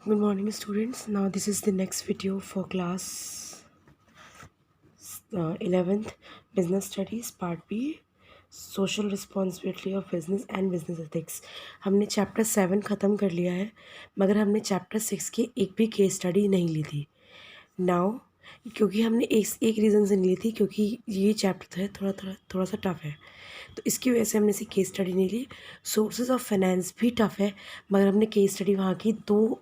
Good morning, students. Now, this is the next video for class 11th Business Studies Part B, Social Responsibility of Business and Business Ethics. हमने chapter 7 ख़त्म कर लिया है, मगर हमने chapter 6 की एक भी केस स्टडी नहीं ली थी. नाउ क्योंकि हमने एक रीज़न से नहीं ली थी, क्योंकि ये चैप्टर है थोड़ा सा टफ है, तो इसकी वजह से हमने इसी केस स्टडी नहीं ली. सोर्सेज ऑफ फाइनेंस भी टफ है, मगर हमने केस स्टडी वहाँ की 2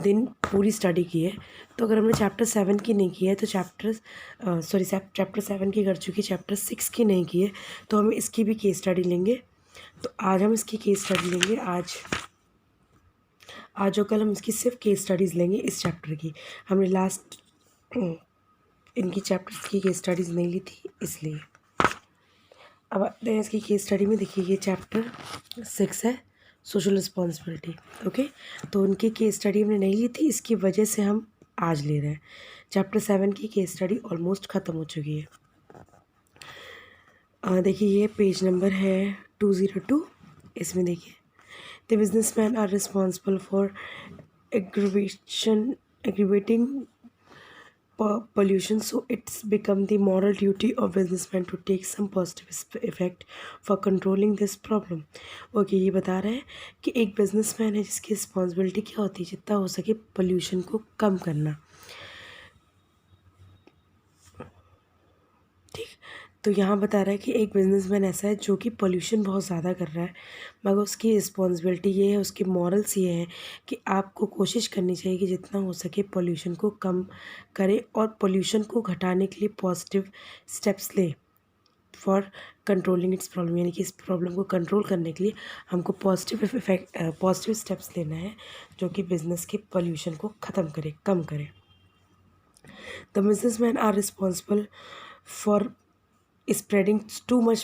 दिन पूरी स्टडी की है. तो अगर हमने चैप्टर 7 की नहीं की है तो चैप्टर 7 की कर चुकी, चैप्टर 6 की नहीं की है, तो हम इसकी भी केस स्टडी लेंगे. तो आज हम इसकी केस स्टडी लेंगे. आज और कल हम इसकी सिर्फ केस स्टडीज़ लेंगे इस चैप्टर की. हमने लास्ट इनकी चैप्टर्स की केस स्टडीज़ नहीं ली थी, इसलिए. अब आते हैं इसकी केस स्टडी में. देखिए, ये चैप्टर 6 है, सोशल रिस्पॉन्सिबिलिटी. ओके, तो उनकी केस स्टडी हमने नहीं ली थी, इसकी वजह से हम आज ले रहे हैं. चैप्टर 7 की केस स्टडी ऑलमोस्ट ख़त्म हो चुकी है. देखिए, ये पेज नंबर है 202. इसमें देखिए, the businessman are responsible for aggravating pollution, so it's become the moral duty of businessmen to take some positive effect for controlling this problem. Okay, ये बता रहे हैं कि एक बिजनेसमैन है जिसकी रिस्पॉन्सिबिलिटी क्या होती है, जितना हो सके पोल्यूशन को कम करना. ठीक, तो यहाँ बता रहा है कि एक बिजनेसमैन ऐसा है जो कि पोल्यूशन बहुत ज़्यादा कर रहा है, मगर उसकी रिस्पॉन्सिबिलिटी ये है, उसकी मॉरल्स ये हैं कि आपको कोशिश करनी चाहिए कि जितना हो सके पोल्यूशन को कम करें और पोल्यूशन को घटाने के लिए पॉजिटिव स्टेप्स लें फॉर कंट्रोलिंग इट्स प्रॉब्लम. यानी कि इस प्रॉब्लम को कंट्रोल करने के लिए हमको पॉजिटिव स्टेप्स लेना है जो कि बिजनेस के पोल्यूशन को ख़त्म करे, कम करे. The businessman are responsible for spreading too much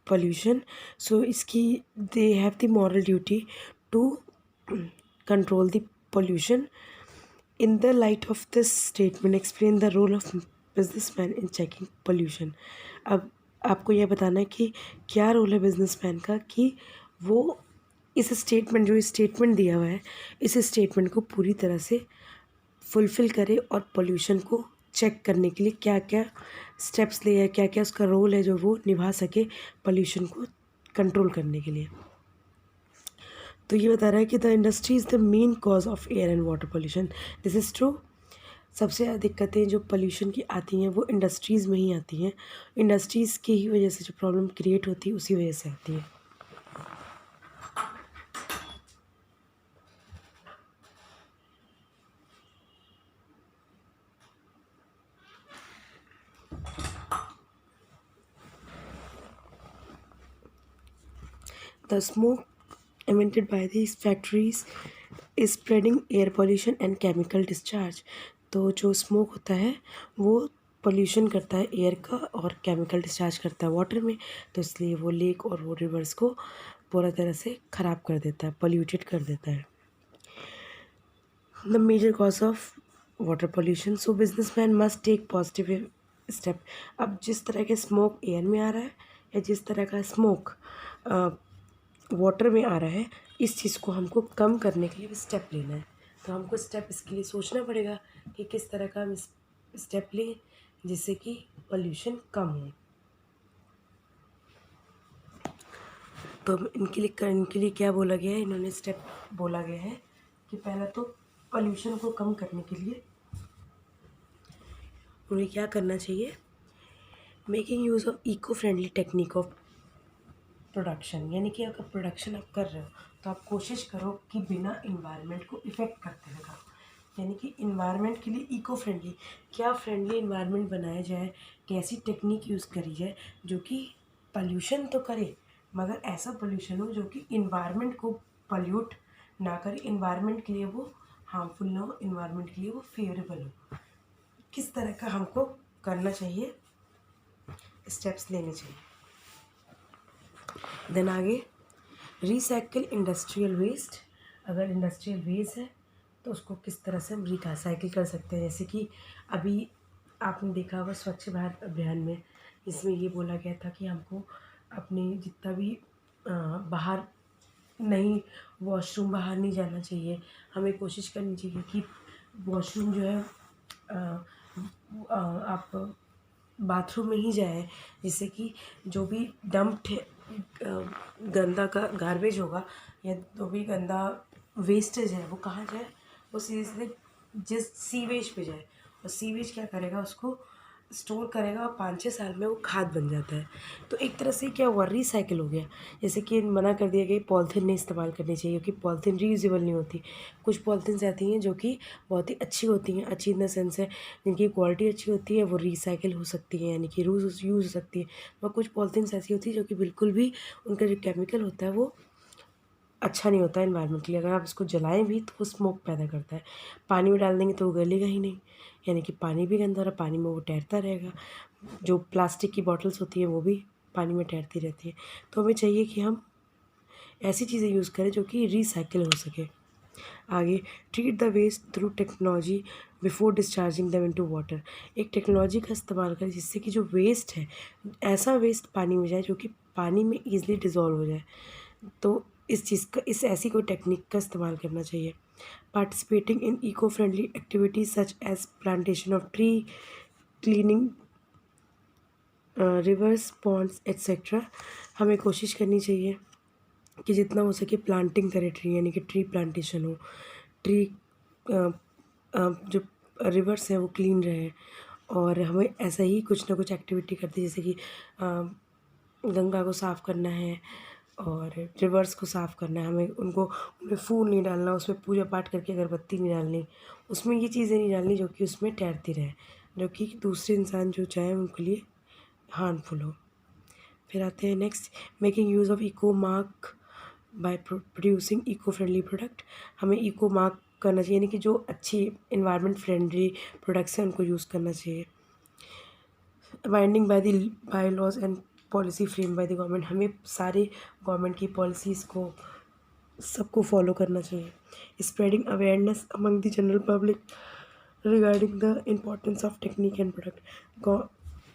pollution, so इसकी they have the moral duty to control the pollution. In the light of this statement, explain the role of businessman in checking pollution. अब आपको यह बताना है कि क्या role है businessman का कि वो इस स्टेटमेंट, जो स्टेटमेंट दिया हुआ है, इस स्टेटमेंट को पूरी तरह से फुलफ़िल करे और पोल्यूशन को चेक करने के लिए क्या क्या स्टेप्स ले या क्या क्या उसका रोल है जो वो निभा सके पोल्यूशन को कंट्रोल करने के लिए. तो ये बता रहा है कि the industry is the main cause of air and water pollution. This is true. सबसे ज़्यादा दिक्कतें जो पोल्यूशन की आती हैं वो इंडस्ट्रीज़ में ही आती हैं. इंडस्ट्रीज़ की ही वजह से जो प्रॉब्लम क्रिएट होती है उसी वजह से आती है. The smoke emitted by these factories is spreading air pollution and chemical discharge. तो जो स्मोक होता है वो पोल्यूशन करता है एयर का और केमिकल डिस्चार्ज करता है वाटर में, तो इसलिए वो लेक और वो रिवर्स को पूरा तरह से ख़राब कर देता है, पोल्यूटेड कर देता है. The major cause of water pollution, so businessman must take positive step. अब जिस तरह के स्मोक एयर में आ रहा है या जिस तरह का स्मोक वाटर में आ रहा है, इस चीज़ को हमको कम करने के लिए स्टेप लेना है. तो हमको स्टेप इसके लिए सोचना पड़ेगा कि किस तरह का हम स्टेप लें जिससे कि पोल्यूशन कम हो. तो इनके लिए क्या बोला गया है, इन्होंने स्टेप बोला गया है कि पहला तो पोल्यूशन को कम करने के लिए उन्हें क्या करना चाहिए, making use of eco friendly technique of production. यानी कि अगर प्रोडक्शन आप कर रहे हो तो आप कोशिश करो कि बिना इन्वायरमेंट को इफ़ेक्ट करते हुए करो. यानी कि इन्वायरमेंट के लिए इको फ्रेंडली, क्या फ्रेंडली इन्वायरमेंट बनाया जाए, कैसी टेक्निक यूज़ करी जाए जो कि पोल्यूशन तो करे मगर ऐसा पोल्यूशन हो जो कि इन्वायरमेंट को पोल्यूट ना करे, इन्वायरमेंट के लिए वो हार्मफुल ना हो, इन्वायरमेंट के लिए वो फेवरेबल हो. किस तरह का हमको करना चाहिए, स्टेप्स लेने चाहिए. देन आगे, रिसाइकिल इंडस्ट्रियल वेस्ट. अगर इंडस्ट्रियल वेस्ट है तो उसको किस तरह से हम रिसाइकिल कर सकते हैं. जैसे कि अभी आपने देखा होगा स्वच्छ भारत अभियान में, इसमें ये बोला गया था कि हमको अपने जितना भी बाहर नहीं, वॉशरूम बाहर नहीं जाना चाहिए। हमें कोशिश करनी चाहिए कि वॉशरूम जो है आप बाथरूम में ही जाए, जिससे कि जो भी डंप्ड गंदा का गार्बेज होगा या जो भी गंदा वेस्टेज है वो कहाँ जाए, वो सीधे जिस सीवेज पे जाए। और सीवेज क्या करेगा, उसको स्टोर करेगा और 5-6 साल में वो खाद बन जाता है। तो एक तरह से क्या हुआ, रिसाइकिल हो गया। जैसे कि मना कर दिया गया पॉलीथीन नहीं इस्तेमाल करनी चाहिए, क्योंकि पॉलीथीन रीयूजेबल नहीं होती। कुछ पॉलीथीन्स ऐसी हैं जो कि बहुत ही अच्छी होती हैं, अच्छी इन द सेंस है जिनकी क्वालिटी अच्छी होती है, वो रिसाइकिल हो सकती है, यानी कि यूज़ हो सकती है। और कुछ पॉलीथीन्स ऐसी होती है जो कि बिल्कुल भी उनका जो केमिकल होता है वो अच्छा नहीं होता है एनवायरनमेंट के लिए। अगर आप इसको जलाएं भी तो वो स्मोक पैदा करता है। पानी में डाल देंगे तो वो गलेगा ही नहीं, यानी कि पानी भी गंदा और पानी में वो तैरता रहेगा। जो प्लास्टिक की बॉटल्स होती हैं वो भी पानी में तैरती रहती है। तो हमें चाहिए कि हम ऐसी चीज़ें यूज़ करें जो कि रिसाइकिल हो सके। आगे, treat the waste through technology before discharging them into water. एक टेक्नोलॉजी का इस्तेमाल करें जिससे कि जो वेस्ट है, ऐसा वेस्ट पानी में जाए जो कि पानी में ईजिली डिज़ोल्व हो जाए। तो इस चीज़ का, इस ऐसी कोई टेक्निक का इस्तेमाल करना चाहिए। Participating in eco friendly activities such as plantation of tree, cleaning rivers, ponds etcetera. हमें कोशिश करनी चाहिए कि जितना हो सके प्लांटिंग करें ट्री, यानी कि ट्री प्लांटेशन हो। ट्री जो रिवर्स है वो क्लीन रहे। और हमें ऐसा ही कुछ ना कुछ एक्टिविटी करती है, जैसे कि गंगा को साफ़ करना है और रिवर्स को साफ़ करना है। हमें उनमें फूल नहीं डालना, उसमें पूजा पाठ करके अगरबत्ती नहीं डालनी, उसमें ये चीज़ें नहीं डालनी जो कि उसमें तैरती रहे, जो कि दूसरे इंसान जो चाहे उनके लिए हार्मफुल हो। फिर आते हैं next, making use of eco mark by producing eco friendly product. हमें इको मार्क करना चाहिए, यानी कि जो अच्छी इन्वायरमेंट फ्रेंडली प्रोडक्ट्स हैं उनको यूज़ करना चाहिए। Binding by laws and policy frame by the government. हमें सारे गवर्नमेंट की पॉलिसीज़ को सबको फॉलो करना चाहिए। Spreading awareness among the general public regarding the importance of technique and product.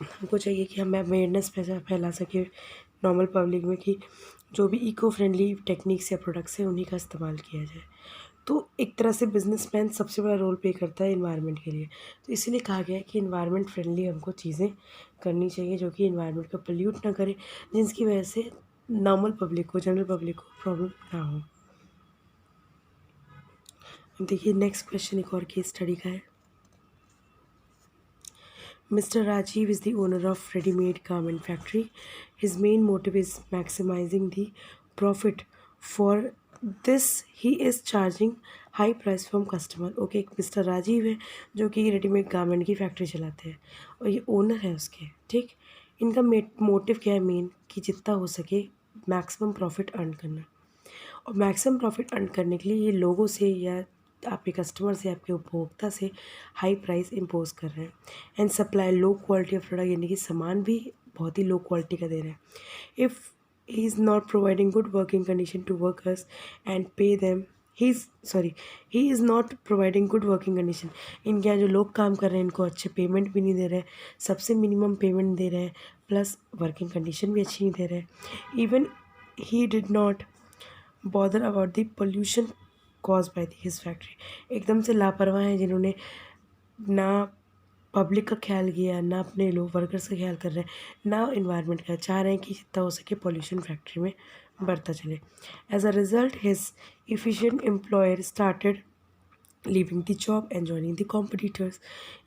हमको चाहिए कि हम अवेयरनेस फैला सके नॉर्मल पब्लिक में कि जो भी इको फ्रेंडली टेक्निक्स या प्रोडक्ट्स हैं उन्हीं का इस्तेमाल किया जाए। तो एक तरह से बिजनेसमैन सबसे बड़ा रोल प्ले करता है इन्वायरमेंट के लिए। तो इसीलिए कहा गया है कि इन्वायरमेंट फ्रेंडली हमको चीज़ें करनी चाहिए जो कि इन्वायरमेंट को पोल्यूट ना करे, जिसकी वजह से नॉर्मल पब्लिक को, जनरल पब्लिक को प्रॉब्लम ना हो। अब देखिए नेक्स्ट क्वेश्चन एक और केस स्टडी का है। Mr. Rajiv is the owner of ready-made garment factory. His main motive is maximizing the profit. For this, he is charging high price from customer. Okay, एक mister Rajiv है जो कि readymade garment की factory चलाते हैं और ये ओनर है उसके, ठीक। इनका मोटिव क्या है मेन, कि जितना हो सके मैक्सिमम प्रॉफिट अर्न करना। और मैक्सिमम प्रॉफिट अर्न करने के लिए ये लोगों से या आपके कस्टमर से, आपके उपभोक्ता से हाई प्राइस इम्पोज कर रहे हैं। And supply low quality of product, यानी कि सामान भी बहुत ही लो क्वालिटी का दे रहे हैं। If he is not providing good working condition to workers and pay them, he is not providing good working condition. इनके यहाँ जो लोग काम कर रहे हैं इनको अच्छे पेमेंट भी नहीं दे रहे हैं, सबसे मिनिमम पेमेंट दे रहे हैं, प्लस वर्किंग कंडीशन भी अच्छी नहीं दे रहे हैं। Even he did not bother about the pollution cause by his factory. एकदम से लापरवाह हैं जिन्होंने ना पब्लिक का ख्याल किया, ना अपने लोग वर्कर्स का ख्याल कर रहे हैं, ना इन्वायरमेंट का। चाह रहे हैं कि जितना हो सके पोल्यूशन फैक्ट्री में बढ़ता चले। As a result his efficient employer started leaving the job and joining the competitors.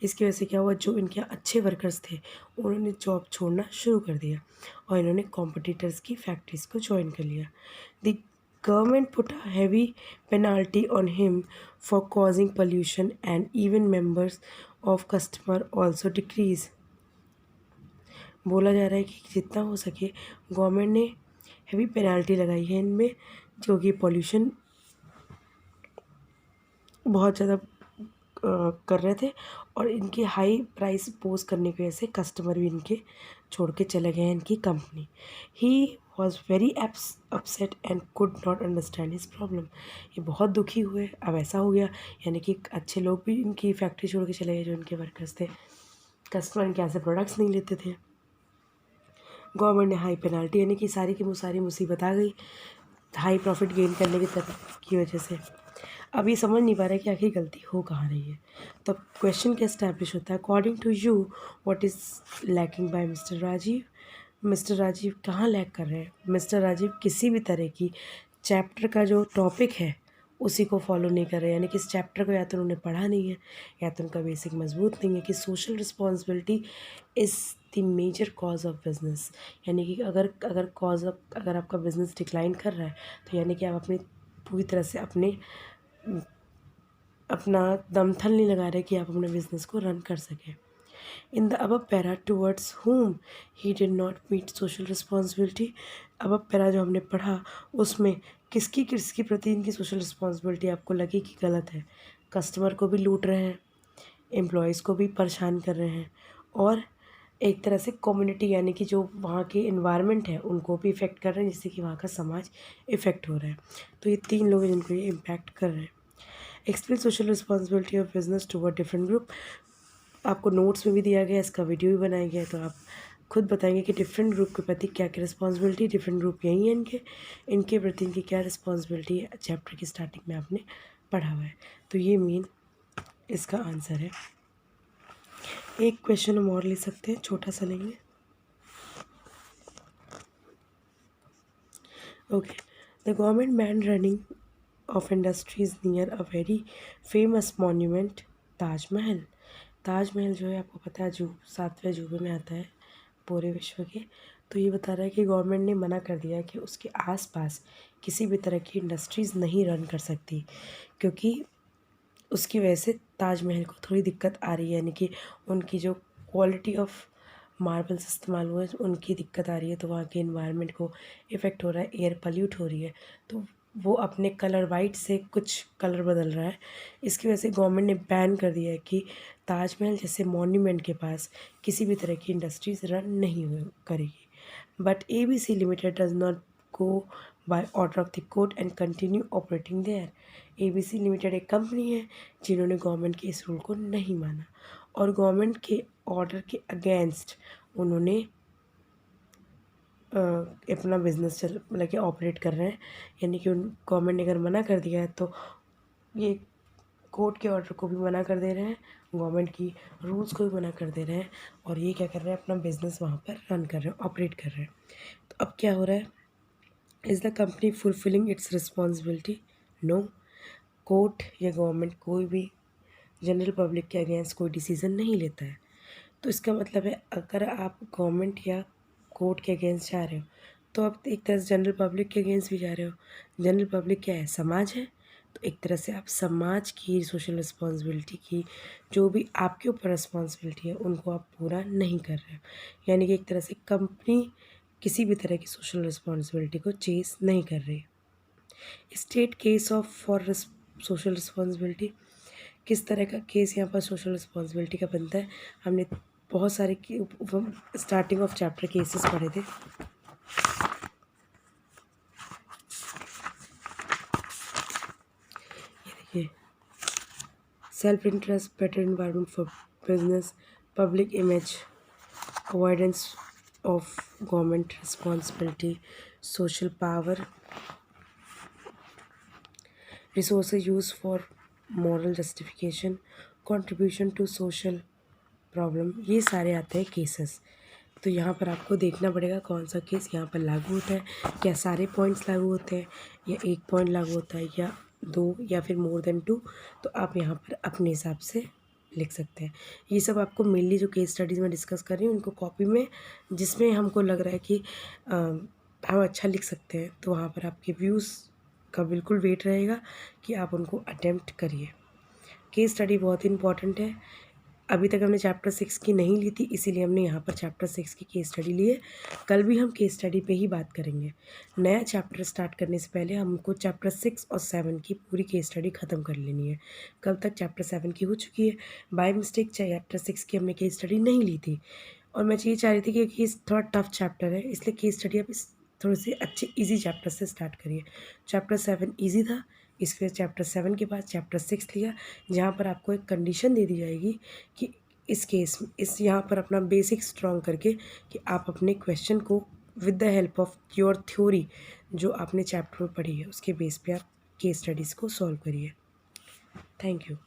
इसकी वजह से क्या हुआ, जो इनके अच्छे वर्कर्स थे उन्होंने जॉब छोड़ना शुरू कर दिया और इन्होंने कॉम्पिटिटर्स की फैक्ट्रीज को ज्वाइन कर लिया। The government put a heavy penalty on him for causing pollution and even members of customer also decrease। बोला जा रहा है कि जितना हो सके गवर्नमेंट ने हेवी पेनाल्टी लगाई है इनमें, जो कि पॉल्यूशन बहुत ज़्यादा कर रहे थे और इनकी हाई प्राइस पोज करने की वजह से कस्टमर भी इनके छोड़ के चले गए हैं इनकी company. He was very upset and could not understand his problem. ये बहुत दुखी हुए, अब ऐसा हो गया, यानी कि अच्छे लोग भी इनकी फैक्ट्री छोड़ के चले गए जो इनके वर्कर्स थे, कस्टमर इनके यहाँ से प्रोडक्ट्स नहीं लेते थे। गवर्नमेंट ने हाई पेनाल्टी, यानी कि सारी की सारी मुसीबत आ गई, हाई प्रॉफिट गेन करने की तरफ की वजह से अब ये समझ नहीं पा रहा है कि आखिर गलती हो कहाँ रही है। तो अब क्वेश्चन क्या स्टैब्लिश होता है, according to you what is lacking by mister Rajiv. Mister Rajiv कहाँ लैक कर रहे हैं? मिस्टर राजीव किसी भी तरह की चैप्टर का जो टॉपिक है उसी को फॉलो नहीं कर रहे, यानी कि इस चैप्टर को या तो उन्होंने पढ़ा नहीं है या तो उनका बेसिक मजबूत नहीं है कि social responsibility is the major cause of business. यानी कि अगर आपका बिजनेस डिक्लाइन कर रहा है तो यानी कि आप अपनी पूरी तरह से अपना दमथल नहीं लगा रहे कि आप अपने बिजनेस को रन कर सकें। In the above para towards whom he did not meet social responsibility। above para जो हमने पढ़ा उसमें किसकी किसकी प्रति इनकी सोशल रिस्पॉन्सिबिलिटी आपको लगी कि गलत है? कस्टमर को भी लूट रहे हैं, एम्प्लॉयज़ को भी परेशान कर रहे हैं, और एक तरह से कम्युनिटी यानी कि जो वहाँ की इन्वायरमेंट है उनको भी इफ़ेक्ट कर रहे हैं, जिससे कि वहाँ का समाज इफ़ेक्ट हो रहा है। तो ये 3 लोग हैं जिनको ये इम्पैक्ट कर रहे हैं। Explain social responsibility of business toward different group. आपको नोट्स में भी दिया गया है, इसका वीडियो भी बनाया गया है, तो आप खुद बताएंगे कि डिफरेंट ग्रुप के प्रति क्या क्या रिस्पॉन्सिबिलिटी, डिफरेंट ग्रुप यही है इनके प्रति इनकी क्या रिस्पॉन्सिबिलिटी है, चैप्टर की स्टार्टिंग में आपने पढ़ा हुआ है। तो ये मेन इसका आंसर है। एक क्वेश्चन हम और ले सकते हैं, छोटा सा लेंगे। Okay, the government ban running of industries near a very famous monument Taj Mahal. Taj Mahal जो है आपको पता है जो 7वें अजूबे में आता है पूरे विश्व के। तो ये बता रहा है कि गवर्नमेंट ने मना कर दिया है कि उसके आसपास किसी भी तरह की इंडस्ट्रीज़ नहीं रन कर सकती, क्योंकि उसकी वजह से ताजमहल को थोड़ी दिक्कत आ रही है, यानी कि उनकी जो क्वालिटी ऑफ मार्बल्स इस्तेमाल हुए उनकी दिक्कत आ रही है, तो वहाँ के इन्वायरमेंट को इफ़ेक्ट हो रहा है, एयर पल्यूट हो रही है, तो वो अपने कलर वाइट से कुछ कलर बदल रहा है। इसकी वजह से गवर्नमेंट ने बैन कर दिया है कि ताजमहल जैसे मॉन्यूमेंट के पास किसी भी तरह की इंडस्ट्रीज़ रन नहीं करेगी। But ABC limited does not go by order of the court and continue operating there. ABC limited एक कंपनी है जिन्होंने गवर्नमेंट के इस रूल को नहीं माना और गवर्नमेंट के ऑर्डर के अगेंस्ट उन्होंने अपना बिजनेस मतलब कि ऑपरेट कर रहे हैं। यानी कि उन गवर्नमेंट ने अगर मना कर दिया है तो ये कोर्ट के ऑर्डर को भी मना कर दे रहे हैं, गवर्नमेंट की रूल्स को भी मना कर दे रहे हैं, और ये क्या कर रहे हैं, अपना बिजनेस वहाँ पर रन कर रहे हैं, ऑपरेट कर रहे हैं। तो अब क्या हो रहा है, is the company fulfilling its responsibility? No. Court या गवर्नमेंट कोई भी जनरल पब्लिक के अगेंस्ट कोई डिसीज़न नहीं लेता है। तो इसका मतलब है अगर आप गवर्नमेंट या कोर्ट के अगेंस्ट जा रहे हो तो आप एक तरह से जनरल पब्लिक के अगेंस्ट भी जा रहे हो। जनरल पब्लिक क्या है, समाज है, तो एक तरह से आप समाज की सोशल रिस्पॉन्सिबिलिटी की जो भी आपके ऊपर रिस्पॉन्सिबिलिटी है उनको आप पूरा नहीं कर रहे हो। यानी कि एक तरह से कंपनी किसी भी तरह की सोशल रिस्पॉन्सिबिलिटी को चेस नहीं कर रही। State case of for social responsibility, किस तरह का केस यहाँ पर सोशल रिस्पॉन्सिबिलिटी का बनता है। हमने बहुत सारे स्टार्टिंग ऑफ चैप्टर केसेस पढ़े थे। ये देखिए, self interest, better environment for business, public image, avoidance of government responsibility, social power, resources use for moral justification, contribution to social problem, ये सारे आते हैं केसेस। तो यहाँ पर आपको देखना पड़ेगा कौन सा केस यहाँ पर लागू होता है, क्या सारे पॉइंट्स लागू होते हैं या एक पॉइंट लागू होता है या 2 या फिर मोर देन 2। तो आप यहाँ पर अपने हिसाब से लिख सकते हैं। ये सब आपको मेनली जो केस स्टडीज़ में डिस्कस कर रही हूँ उनको कॉपी में जिसमें हमको लग रहा है कि हम अच्छा लिख सकते हैं तो वहाँ पर आपके व्यूज़ का बिल्कुल वेट रहेगा कि आप उनको अटेम्प्ट करिए। केस स्टडी बहुत ही इंपॉर्टेंट है। अभी तक हमने चैप्टर 6 की नहीं ली थी, इसीलिए हमने यहाँ पर चैप्टर 6 की केस स्टडी ली है। कल भी हम केस स्टडी पे ही बात करेंगे। नया चैप्टर स्टार्ट करने से पहले हमको चैप्टर 6 और 7 की पूरी केस स्टडी ख़त्म कर लेनी है। कल तक चैप्टर 7 की हो चुकी है। बाय मिस्टेक चैप्टर 6 की हमने केस स्टडी नहीं ली थी और मैं ये चाह रही थी कि ये थोड़ा टफ चैप्टर है, इसलिए केस स्टडी आप इस थोड़े से अच्छे ईजी चैप्टर से स्टार्ट करिए। चैप्टर 7 ईजी था, इसलिए चैप्टर 7 के बाद चैप्टर 6 लिया, जहाँ पर आपको एक कंडीशन दे दी जाएगी कि इस केस में इस यहाँ पर अपना बेसिक स्ट्रॉन्ग करके कि आप अपने क्वेश्चन को with the help of your theory जो आपने चैप्टर में पढ़ी है उसके बेस पे आप केस स्टडीज़ को सॉल्व करिए। Thank you.